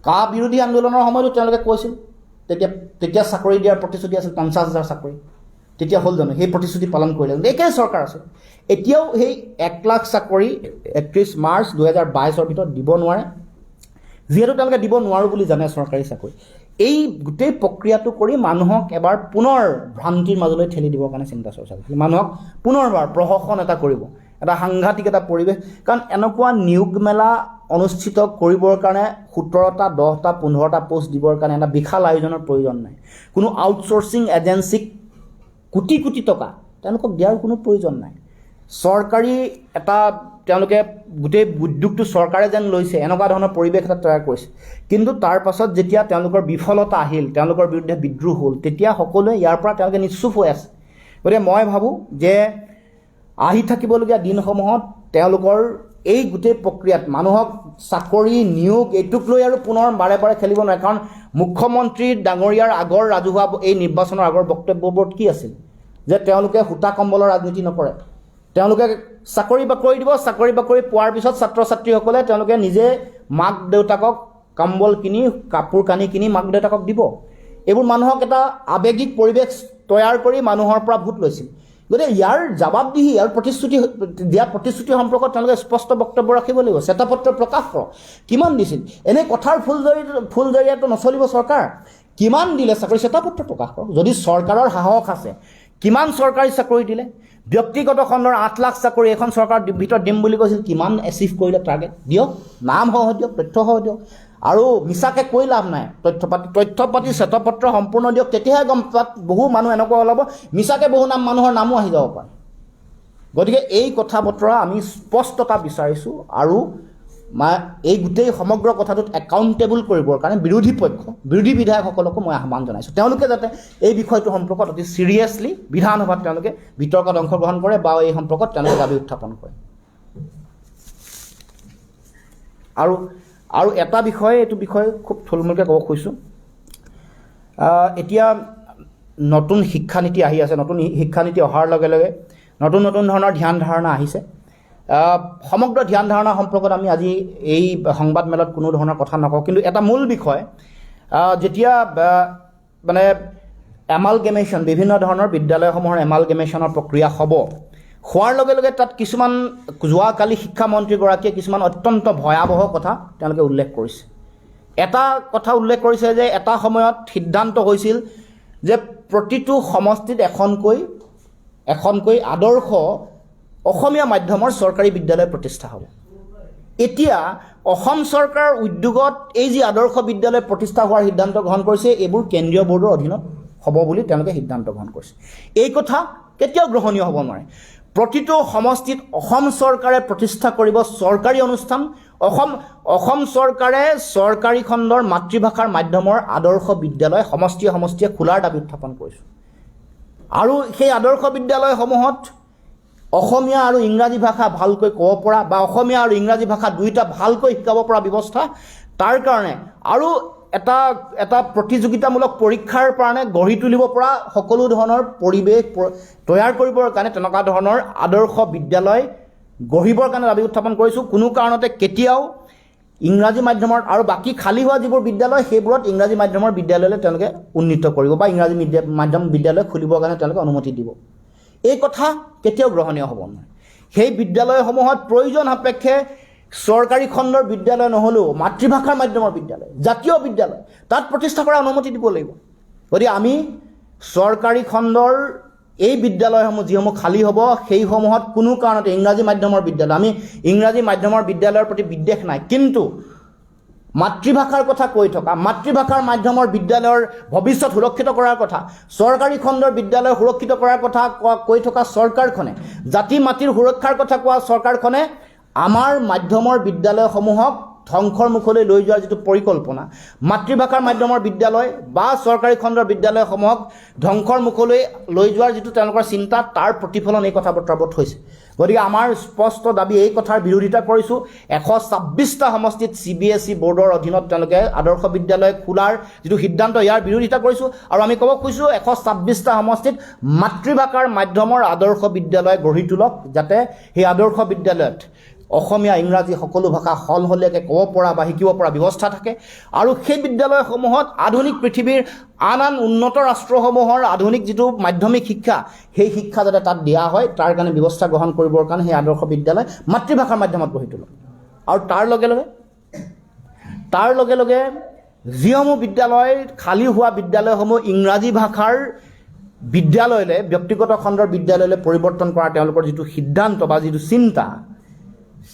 কা বিৰোধী আন্দোলনৰ সময়তো তেওঁলোকে কৈছিল, তেতিয়া চাকৰি দিয়াৰ প্ৰতিশ্ৰুতি আছিল 50,000 চাকৰি। তেতিয়া হ'ল জানো? সেই প্ৰতিশ্ৰুতি পালন কৰিলে। একেই চৰকাৰ আছে। এতিয়াও সেই 1 লাখ চাকৰি 31 মাৰ্চ 2022 ভিতৰত দিব নোৱাৰে, যিহেতু তেওঁলোকে দিব নোৱাৰোঁ বুলি জানে চৰকাৰী চাকৰি। এই গোটেই প্ৰক্ৰিয়াটো কৰি মানুহক এবাৰ পুনৰ ভ্ৰান্তিৰ মাজলৈ ঠেলি দিবৰ কাৰণে চিন্তা চৰ্চা কৰিছিল। মানুহক পুনৰবাৰ প্ৰহসন এটা কৰিব, এটা সাংঘাতিক এটা পৰিৱেশ। কাৰণ এনেকুৱা নিয়োগ মেলা অনুষ্ঠিত কৰিবৰ কাৰণে 17টা, 10টা, 15টা পোষ্ট দিবৰ কাৰণে এটা বিশাল আয়োজনৰ প্ৰয়োজন নাই। কোনো আউটচোৰ্চিং এজেঞ্চিক কোটি কোটি টকা তেওঁলোকক দিয়াৰ কোনো প্ৰয়োজন নাই। চৰকাৰী এটা তেওঁলোকে গোটেই উদ্যোগটো চৰকাৰে যেন লৈছে, এনেকুৱা ধৰণৰ পৰিৱেশ এটা তৈয়াৰ কৰিছে। কিন্তু তাৰ পাছত যেতিয়া তেওঁলোকৰ বিফলতা আহিল, তেওঁলোকৰ বিৰুদ্ধে বিদ্ৰোহ হ'ল, তেতিয়া সকলোৱে ইয়াৰ পৰা তেওঁলোকে নিশ্চুপ হৈ আছে। গতিকে মই ভাবোঁ যে আহি থাকিবলগীয়া দিনসমূহত তেওঁলোকৰ এই গোটেই প্ৰক্ৰিয়াত মানুহক চাকৰি, নিয়োগ এইটোক লৈ আৰু পুনৰ বাৰে বাৰে খেলিব নোৱাৰে। কাৰণ মুখ্যমন্ত্ৰী ডাঙৰীয়াৰ আগৰ ৰাজহুৱা এই নিৰ্বাচনৰ আগৰ বক্তব্যবোৰত কি আছিল? যে তেওঁলোকে সূতা কম্বলৰ ৰাজনীতি নকৰে, তেওঁলোকে চাকৰি বাকৰি দিব, চাকৰি বাকৰি পোৱাৰ পিছত ছাত্ৰ ছাত্ৰীসকলে তেওঁলোকে নিজে মাক দেউতাকক কম্বল কিনি, কাপোৰ কানি কিনি মাক দেউতাকক দিব। এইবোৰ মানুহক এটা আৱেগিক পৰিৱেশ তৈয়াৰ কৰি মানুহৰ পৰা ভোট লৈছিল। গতিকে ইয়াৰ জবাবদিহি আৰু প্ৰতিশ্ৰুতি সম্পৰ্কত তেওঁলোকে স্পষ্ট বক্তব্য ৰাখিব লাগিব। শ্বেতপত্ৰ প্ৰকাশ কৰক, কিমান দিছিল? এনেই কথাৰ ফুলজৰিয়াটো নচলিব চৰকাৰ। কিমান দিলে চাকৰি? শ্বেতপত্ৰ প্ৰকাশ কৰক। যদি চৰকাৰৰ সাহস আছে, কিমান চৰকাৰী চাকৰি দিলে? ব্যক্তিগত খণ্ডৰ 8 লাখ চাকৰি এখন চৰকাৰৰ ভিতৰত দিম বুলি কৈছিল, কিমান এচিভ কৰিলে? টাৰ্গেট দিয়ক, নামসহ দিয়ক, তথ্যসহ দিয়ক। আৰু মিছাকৈ কৈ লাভ নাই। তথ্য পাতি শ্বেতপত্ৰ সম্পূৰ্ণ দিয়ক, তেতিয়াহে গম পাত। বহু মানুহ এনেকুৱা ওলাব, মিছাকৈ বহু মানুহৰ নামো আহি যাব পাৰে। গতিকে এই কথা বতৰা আমি স্পষ্টতা বিচাৰিছোঁ। আৰু এই গোটেই সমগ্ৰ কথাটোত একাউণ্টেবল কৰিবৰ কাৰণে বিৰোধী বিধায়কসকলকো মই আহ্বান জনাইছোঁ, তেওঁলোকে যাতে এই বিষয়টো সম্পৰ্কত অতি ছিৰিয়াছলি বিধানসভাত তেওঁলোকে বিতৰ্কত অংশগ্ৰহণ কৰে বা এই সম্পৰ্কত তেওঁলোকে দাবী উত্থাপন কৰে। আৰু এটা বিষয়, এইটো বিষয়ে খুব থুলমূলকৈ ক'ব খুজিছোঁ। এতিয়া নতুন শিক্ষানীতি আহি আছে। নতুন শিক্ষানীতি অহাৰ লগে লগে নতুন ধৰণৰ ধ্যান ধাৰণা আহিছে। সমগ্ৰ ধ্যান ধাৰণা সম্পৰ্কত আমি আজি এই সংবাদমেলত কোনো ধৰণৰ কথা নকওঁ, কিন্তু এটা মূল বিষয়, যেতিয়া মানে এমালগেমেশ্যন, বিভিন্ন ধৰণৰ বিদ্যালয়সমূহৰ এমালগেমেশ্যনৰ প্ৰক্ৰিয়া হোৱাৰ লগে লগে তাত কিছুমান যোৱাকালি শিক্ষামন্ত্ৰীগৰাকীয়ে কিছুমান অত্যন্ত ভয়াৱহ কথা তেওঁলোকে উল্লেখ কৰিছে। এটা কথা উল্লেখ কৰিছে যে এটা সময়ত সিদ্ধান্ত হৈছিল যে প্ৰতিটো সমষ্টিত এখনকৈ আদৰ্শ অসমীয়া মাধ্যমৰ চৰকাৰী বিদ্যালয় প্ৰতিষ্ঠা হ'ব। এতিয়া অসম চৰকাৰৰ উদ্যোগত এই যি আদৰ্শ বিদ্যালয় প্ৰতিষ্ঠা হোৱাৰ সিদ্ধান্ত গ্ৰহণ কৰিছে, এইবোৰ কেন্দ্ৰীয় বোৰ্ডৰ অধীনত হ'ব বুলি তেওঁলোকে সিদ্ধান্ত গ্ৰহণ কৰিছে। এই কথা কেতিয়াও গ্ৰহণীয় হ'ব নোৱাৰে। প্ৰতিটো সমষ্টিত অসম চৰকাৰে প্ৰতিষ্ঠা কৰিব চৰকাৰী অনুষ্ঠান। অসম চৰকাৰে চৰকাৰী খণ্ডৰ মাতৃভাষাৰ মাধ্যমৰ আদৰ্শ বিদ্যালয় সমষ্টিয়ে খোলাৰ দাবী উত্থাপন কৰিছোঁ। আৰু সেই আদৰ্শ বিদ্যালয়সমূহত অসমীয়া আৰু ইংৰাজী ভাষা ভালকৈ ক'ব পৰা বা অসমীয়া আৰু ইংৰাজী ভাষা দুয়োটা ভালকৈ শিকাব পৰা ব্যৱস্থা, তাৰ কাৰণে আৰু এটা প্ৰতিযোগিতামূলক পৰীক্ষাৰ কাৰণে গঢ়ি তুলিব পৰা সকলো ধৰণৰ পৰিৱেশ তৈয়াৰ কৰিবৰ কাৰণে তেনেকুৱা ধৰণৰ আদৰ্শ বিদ্যালয় গঢ়িবৰ কাৰণে দাবী উত্থাপন কৰিছোঁ। কোনো কাৰণতে কেতিয়াও ইংৰাজী মাধ্যমৰ আৰু বাকী খালী হোৱা যিবোৰ বিদ্যালয় সেইবোৰত ইংৰাজী মাধ্যমৰ বিদ্যালয়লৈ তেওঁলোকে উন্নীত কৰিব বা ইংৰাজী মাধ্যম বিদ্যালয় খুলিবৰ কাৰণে তেওঁলোকে অনুমতি দিব। এই কথা কেতিয়াও গ্ৰহণীয় হ'ব নোৱাৰে। সেই বিদ্যালয়সমূহত প্ৰয়োজন সাপেক্ষে চৰকাৰী খণ্ডৰ বিদ্যালয় নহ'লেও মাতৃভাষাৰ মাধ্যমৰ বিদ্যালয়, জাতীয় বিদ্যালয় তাত প্ৰতিষ্ঠা কৰাৰ অনুমতি দিব লাগিব। গতিকে আমি চৰকাৰী খণ্ডৰ এই বিদ্যালয়সমূহ যিসমূহ খালী হ'ব সেইসমূহত কোনো কাৰণতে ইংৰাজী মাধ্যমৰ বিদ্যালয়, আমি ইংৰাজী মাধ্যমৰ বিদ্যালয়ৰ প্ৰতি বিদ্বেষ নাই, কিন্তু মাতৃভাষাৰ কথা কৈ থকা, মাতৃভাষাৰ মাধ্যমৰ বিদ্যালয়ৰ ভৱিষ্যত সুৰক্ষিত কৰাৰ কথা, চৰকাৰী খণ্ডৰ বিদ্যালয় সুৰক্ষিত কৰাৰ কথা কৈ থকা চৰকাৰখনে, জাতি মাতৃৰ সুৰক্ষাৰ কথা কোৱা চৰকাৰখনে আমাৰ মাধ্যমৰ বিদ্যালয়সমূহক ধ্বংসৰ মুখলৈ লৈ যোৱাৰ যিটো পৰিকল্পনা, মাতৃভাষাৰ মাধ্যমৰ বিদ্যালয় বা চৰকাৰী খণ্ডৰ বিদ্যালয়সমূহক ধ্বংসৰ মুখলৈ লৈ যোৱাৰ যিটো তেওঁলোকৰ চিন্তা, তাৰ প্ৰতিফলন এই কথা বতৰাবোৰত হৈছে। গতিকে আমাৰ স্পষ্ট দাবী, এই কথাৰ বিৰোধিতা কৰিছোঁ। 126টা সমষ্টিত CBSE বোৰ্ডৰ অধীনত তেওঁলোকে আদৰ্শ বিদ্যালয় খোলাৰ যিটো সিদ্ধান্ত, ইয়াৰ বিৰোধিতা কৰিছোঁ। আৰু আমি ক'ব খুজিছোঁ 126টা সমষ্টিত মাতৃভাষাৰ মাধ্যমৰ আদৰ্শ বিদ্যালয় গঢ়ি তোলক, যাতে সেই আদৰ্শ বিদ্যালয়ত অসমীয়া ইংৰাজী সকলো ভাষা সলসলীয়াকৈ ক'ব পৰা বা শিকিব পৰা ব্যৱস্থা থাকে। আৰু সেই বিদ্যালয়সমূহত আধুনিক পৃথিৱীৰ আন আন উন্নত ৰাষ্ট্ৰসমূহৰ আধুনিক যিটো মাধ্যমিক শিক্ষা, সেই শিক্ষা যাতে তাত দিয়া হয় তাৰ কাৰণে ব্যৱস্থা গ্ৰহণ কৰিবৰ কাৰণে সেই আদৰ্শ বিদ্যালয় মাতৃভাষাৰ মাধ্যমত গঢ়ি তোলক। আৰু তাৰ লগে লগে যিসমূহ বিদ্যালয় খালী হোৱা বিদ্যালয়সমূহ ইংৰাজী ভাষাৰ বিদ্যালয়লৈ, ব্যক্তিগত খণ্ডৰ বিদ্যালয়লৈ পৰিৱৰ্তন কৰা তেওঁলোকৰ যিটো সিদ্ধান্ত বা যিটো চিন্তা,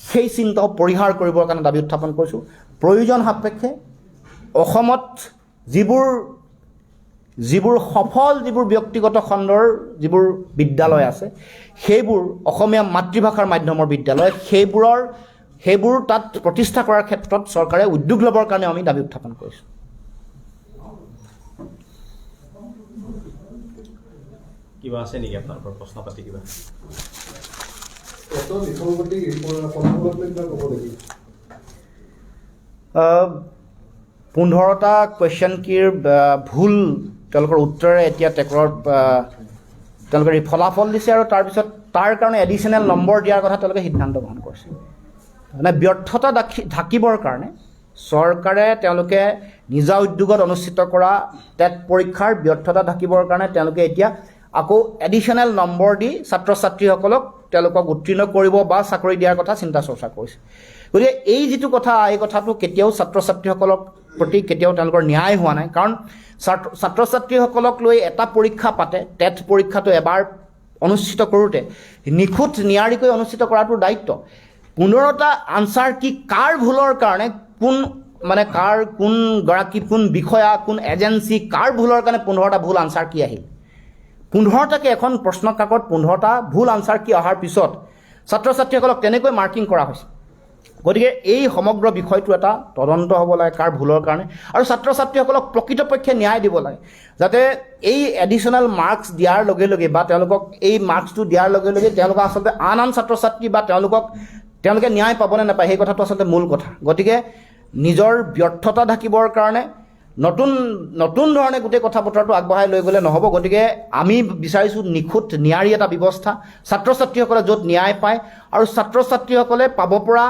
সেই চিন্তা পৰিহাৰ কৰিবৰ কাৰণে দাবী উত্থাপন কৰিছোঁ। প্ৰয়োজন সাপেক্ষে অসমত যিবোৰ সফল যিবোৰ ব্যক্তিগত খণ্ডৰ যিবোৰ বিদ্যালয় আছে, সেইবোৰ অসমীয়া মাতৃভাষাৰ মাধ্যমৰ বিদ্যালয়, সেইবোৰ তাত প্ৰতিষ্ঠা কৰাৰ ক্ষেত্ৰত চৰকাৰে উদ্যোগ ল'বৰ কাৰণে আমি দাবী উত্থাপন কৰিছোঁ।
কিবা আছে নেকি আপোনালোকৰ প্ৰশ্ন পাতি কিবা?
15টা কুৱেশ্যন কিৰ ভুল তেওঁলোকৰ উত্তৰে এতিয়া তেওঁলোকে ফলাফল দিছে, আৰু তাৰপিছত তাৰ কাৰণে এডিশ্যনেল নম্বৰ দিয়াৰ কথা তেওঁলোকে সিদ্ধান্ত গ্ৰহণ কৰিছে। মানে ব্যৰ্থতা ঢাকিবৰ কাৰণে চৰকাৰে তেওঁলোকে নিজা উদ্যোগত অনুষ্ঠিত কৰা টেট পৰীক্ষাৰ ব্যৰ্থতা ঢাকিবৰ কাৰণে তেওঁলোকে এতিয়া আকৌ এডিশ্যনেল নম্বৰ দি ছাত্ৰ ছাত্ৰীসকলক তেওঁলোকক উত্তীৰ্ণ কৰিব বা চাকৰি দিয়াৰ কথা চিন্তা চৰ্চা কৰিছে। গতিকে এই যিটো কথা, এই কথাটো কেতিয়াও ছাত্ৰ ছাত্ৰীসকলক প্ৰতি কেতিয়াও তেওঁলোকৰ ন্যায় হোৱা নাই। কাৰণ ছাত্ৰ ছাত্ৰীসকলক লৈ এটা পৰীক্ষা পাতে, টেট পৰীক্ষাটো এবাৰ অনুষ্ঠিত কৰোঁতে নিখুঁত নিয়াৰিকৈ অনুষ্ঠিত কৰাটো দায়িত্ব। 15টা আনচাৰ কি, কাৰ ভুলৰ কাৰণে, কোন বিষয়া, কোন এজেঞ্চি, কাৰ ভুলৰ কাৰণে 15টা ভুল আনচাৰ কি আহিল? 15টাকে এখন প্ৰশ্ন কাকত 15টা ভুল আনচাৰ কি অহাৰ পিছত ছাত্ৰ ছাত্ৰীসকলক তেনেকৈ মাৰ্কিং কৰা হৈছে। গতিকে এই সমগ্ৰ বিষয়টো এটা তদন্ত হ'ব লাগে কাৰ ভুলৰ কাৰণে, আৰু ছাত্ৰ ছাত্ৰীসকলক প্ৰকৃতপক্ষে ন্যায় দিব লাগে, যাতে এই এডিশ্যনেল মাৰ্কছ দিয়াৰ লগে লগে বা তেওঁলোকক এই মাৰ্কছটো দিয়াৰ লগে লগে তেওঁলোকক আচলতে আন ছাত্ৰ ছাত্ৰী বা তেওঁলোকে ন্যায় পাবনে নাপায়, সেই কথাটো আচলতে মূল কথা। গতিকে নিজৰ ব্যৰ্থতা ঢাকিবৰ কাৰণে নতুন ধৰণে গোটেই কথা বতৰাটো আগবঢ়াই লৈ গ'লে নহ'ব। গতিকে আমি বিচাৰিছোঁ নিখুঁত নিয়াৰী এটা ব্যৱস্থা, ছাত্ৰ ছাত্ৰীসকলে য'ত ন্যায় পায় আৰু ছাত্ৰ ছাত্ৰীসকলে পাব পৰা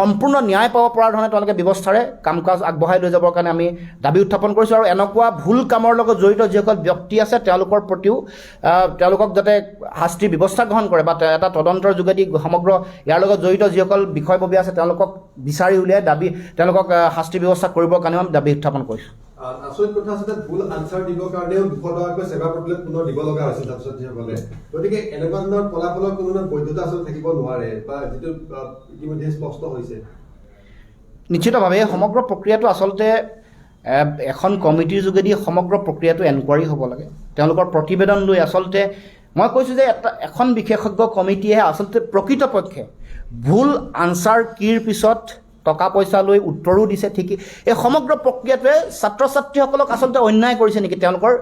সম্পূৰ্ণ ন্যায় পাব পৰা ধৰণে তেওঁলোকে ব্যৱস্থাৰে কাম কাজ আগবঢ়াই লৈ যাবৰ কাৰণে আমি দাবী উত্থাপন কৰিছোঁ। আৰু এনেকুৱা ভুল কামৰ লগত জড়িত যিসকল ব্যক্তি আছে তেওঁলোকৰ প্ৰতিও তেওঁলোকক যাতে শাস্তিৰ ব্যৱস্থা গ্ৰহণ কৰে বা এটা তদন্তৰ যোগেদি সমগ্ৰ ইয়াৰ লগত জড়িত যিসকল বিষয়ববীয়া আছে তেওঁলোকক বিচাৰি উলিয়াই তেওঁলোকক শাস্তিৰ ব্যৱস্থা কৰিবৰ কাৰণেও আমি দাবী উত্থাপন কৰিছোঁ।
আচৰিত কথা আছে যে ভুল আনচাৰ দিবৰ কাৰণেও 200 টকাকৈ সেৱা পৰ্টেলত পুনৰ দিব লগা হৈছিল ছাত্ৰ ছাত্ৰীসকলে। গতিকে এনেকুৱা ধৰণৰ ফলাফলৰ কোনো বৈধতা আচলতে থাকিব নোৱাৰে বা যিটো ইতিমধ্যে স্পষ্ট হৈছে।
নিশ্চিতভাৱে সমগ্ৰ প্ৰক্ৰিয়াটো আচলতে এখন কমিটিৰ যোগেদি সমগ্ৰ প্ৰক্ৰিয়াটো এনকুৱাৰী হ'ব লাগে। তেওঁলোকৰ প্ৰতিবেদন লৈ আচলতে মই কৈছোঁ যে এখন বিশেষজ্ঞ কমিটিয়েহে আচলতে প্ৰকৃতপক্ষে ভুল আনচাৰ কিৰ পিছত টকা পইচা লৈ উত্তৰো দিছে ঠিকেই। এই সমগ্ৰ প্ৰক্ৰিয়াটোৱে ছাত্ৰ ছাত্ৰীসকলক আচলতে অন্যায় কৰিছে নেকি, তেওঁলোকৰ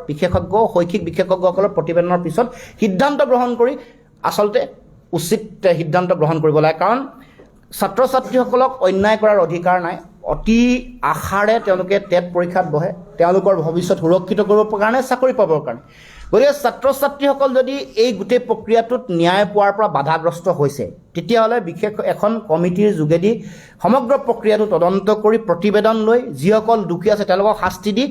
শৈক্ষিক বিশেষজ্ঞসকলৰ প্ৰতিবেদনৰ পিছত সিদ্ধান্ত গ্ৰহণ কৰি আচলতে উচিত সিদ্ধান্ত গ্ৰহণ কৰিব লাগে। কাৰণ ছাত্ৰ ছাত্ৰীসকলক অন্যায় কৰাৰ অধিকাৰ নাই। অতি আশাৰে তেওঁলোকে টেট পৰীক্ষাত বহে তেওঁলোকৰ ভৱিষ্যত সুৰক্ষিত কৰিবৰ কাৰণে, চাকৰি পাবৰ কাৰণে। গতিকে ছাত্ৰ ছাত্ৰীসকল যদি এই গোটেই প্ৰক্ৰিয়াটোত ন্যায় পোৱাৰ পৰা বাধাগ্ৰস্ত হৈছে তেতিয়াহ'লে বিশেষ এখন কমিটিৰ যোগেদি সমগ্ৰ প্ৰক্ৰিয়াটো তদন্ত কৰি প্ৰতিবেদন লৈ যিসকল দোষী আছে তেওঁলোকক শাস্তি দি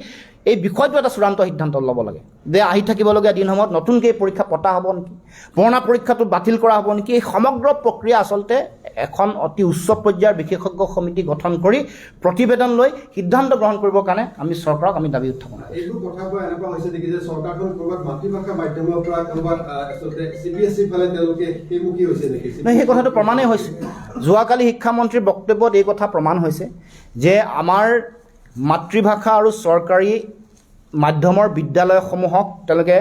এই বিষয়টো এটা চূড়ান্ত সিদ্ধান্ত ল'ব লাগে যে আহি থাকিবলগীয়া দিনসমূহত নতুনকৈ পৰীক্ষা পতা হ'ব নেকি, পুৰণা পৰীক্ষাটো বাতিল কৰা হ'ব নেকি। এই সমগ্ৰ প্ৰক্ৰিয়া আচলতে এখন অতি উচ্চ পৰ্যায়ৰ বিশেষজ্ঞ সমিতি গঠন কৰি প্ৰতিবেদন লৈ সিদ্ধান্ত গ্ৰহণ কৰিবৰ কাৰণে আমি চৰকাৰক আমি দাবী উত্থাপন কৰিছোঁ।
এইবোৰ কথাৰ পৰা এনেকুৱা হৈছে নেকি যে চৰকাৰখন ক'ৰবাত মাতৃভাষা মাধ্যমৰ পৰা ক'ৰবাত আচলতে CBSE ফালে তেওঁলোকে সেইমুখী হৈছে নেকি?
সেই কথাটো প্ৰমাণেই হৈছে। যোৱাকালি শিক্ষামন্ত্ৰীৰ বক্তব্যত এই কথা প্ৰমাণ হৈছে যে আমাৰ মাতৃভাষা আৰু চৰকাৰী মাধ্যমৰ বিদ্যালয়সমূহক তেওঁলোকে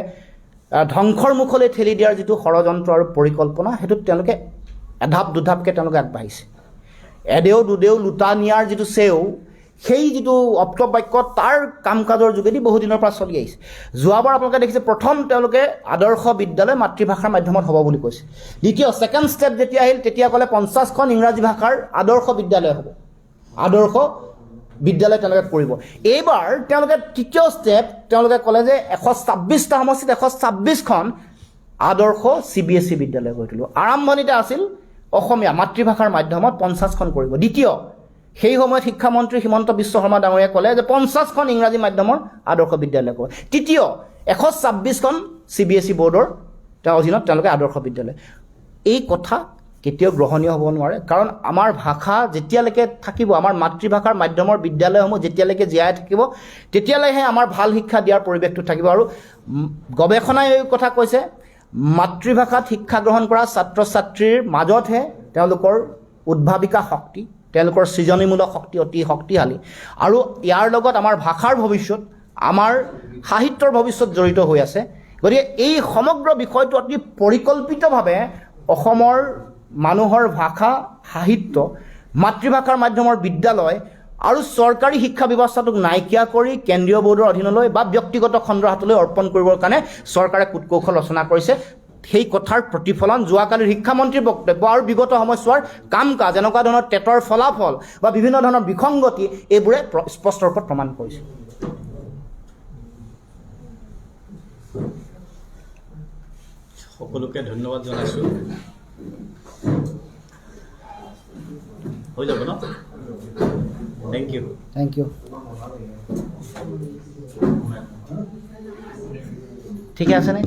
ধ্বংসৰ মুখলৈ ঠেলি দিয়াৰ যিটো ষড়যন্ত্ৰ আৰু পৰিকল্পনা সেইটোত তেওঁলোকে এধাপ দুধাপকৈ তেওঁলোকে আগবাঢ়িছে। এদেও দুদেও লোটা নিয়াৰ যিটো চেও সেই যিটো অপ্তবাক্য তাৰ কাম কাজৰ যোগেদি বহুদিনৰ পৰা চলি আহিছে। যোৱাবাৰ আপোনালোকে দেখিছে প্ৰথম তেওঁলোকে আদৰ্শ বিদ্যালয় মাতৃভাষাৰ মাধ্যমত হ'ব বুলি কৈছে। দ্বিতীয় ছেকেণ্ড ষ্টেপ যেতিয়া আহিল তেতিয়া ক'লে 50খন ইংৰাজী ভাষাৰ আদৰ্শ বিদ্যালয় হ'ব, আদৰ্শ বিদ্যালয় তেওঁলোকে কৰিব। এইবাৰ তেওঁলোকে তৃতীয় ষ্টেপ তেওঁলোকে ক'লে যে 126টা সমষ্টিত 126খন আদৰ্শ CBSE বিদ্যালয় কৰি তুলিব। আৰম্ভণিতে আছিল অসমীয়া মাতৃভাষাৰ মাধ্যমত 50খন কৰিব। দ্বিতীয় সেই সময়ত শিক্ষামন্ত্ৰী হিমন্ত বিশ্ব শৰ্মা ডাঙৰীয়াই ক'লে যে 50খন ইংৰাজী মাধ্যমৰ আদৰ্শ বিদ্যালয় কৰিব। তৃতীয় 126খন CBSE বৰ্ডৰ অধীনত তেওঁলোকে আদৰ্শ বিদ্যালয়। এই কথা কেতিয়াও গ্ৰহণীয় হ'ব নোৱাৰে, কাৰণ আমাৰ ভাষা যেতিয়ালৈকে থাকিব, আমাৰ মাতৃভাষাৰ মাধ্যমৰ বিদ্যালয়সমূহ যেতিয়ালৈকে জীয়াই থাকিব তেতিয়ালৈহে আমাৰ ভাল শিক্ষা দিয়াৰ পৰিৱেশটো থাকিব। আৰু গৱেষণাই এই কথা কৈছে মাতৃভাষাত শিক্ষা গ্ৰহণ কৰা ছাত্ৰ ছাত্ৰীৰ মাজতহে তেওঁলোকৰ উদ্ভাৱিকা শক্তি, তেওঁলোকৰ সৃজনীমূলক শক্তি অতি শক্তিশালী। আৰু ইয়াৰ লগত আমাৰ ভাষাৰ ভৱিষ্যত, আমাৰ সাহিত্যৰ ভৱিষ্যত জড়িত হৈ আছে। গতিকে এই সমগ্ৰ বিষয়টো অতি পৰিকল্পিতভাৱে অসমৰ মানুহৰ ভাষা, সাহিত্য, মাতৃভাষাৰ মাধ্যমৰ বিদ্যালয় আৰু চৰকাৰী শিক্ষা ব্যৱস্থাটোক নাইকিয়া কৰি কেন্দ্ৰীয় বোৰ্ডৰ অধীনলৈ বা ব্যক্তিগত খণ্ডৰ হাতলৈ অৰ্পণ কৰিবৰ কাৰণে চৰকাৰে কূটকৌশল ৰচনা কৰিছে। সেই কথাৰ প্ৰতিফলন যোৱাকালিৰ শিক্ষামন্ত্ৰীৰ বক্তব্য আৰু বিগত সময়ছোৱাৰ কাম কাজ, এনেকুৱা ধৰণৰ টেটৰ ফলাফল বা বিভিন্ন ধৰণৰ বিসংগতি এইবোৰে স্পষ্ট ৰূপত প্ৰমাণ কৰিছে।
সকলোকে ধন্যবাদ জনাইছোঁ। হৈ যাব ন? Thank you.
Thank you. ঠিকে আছেনে?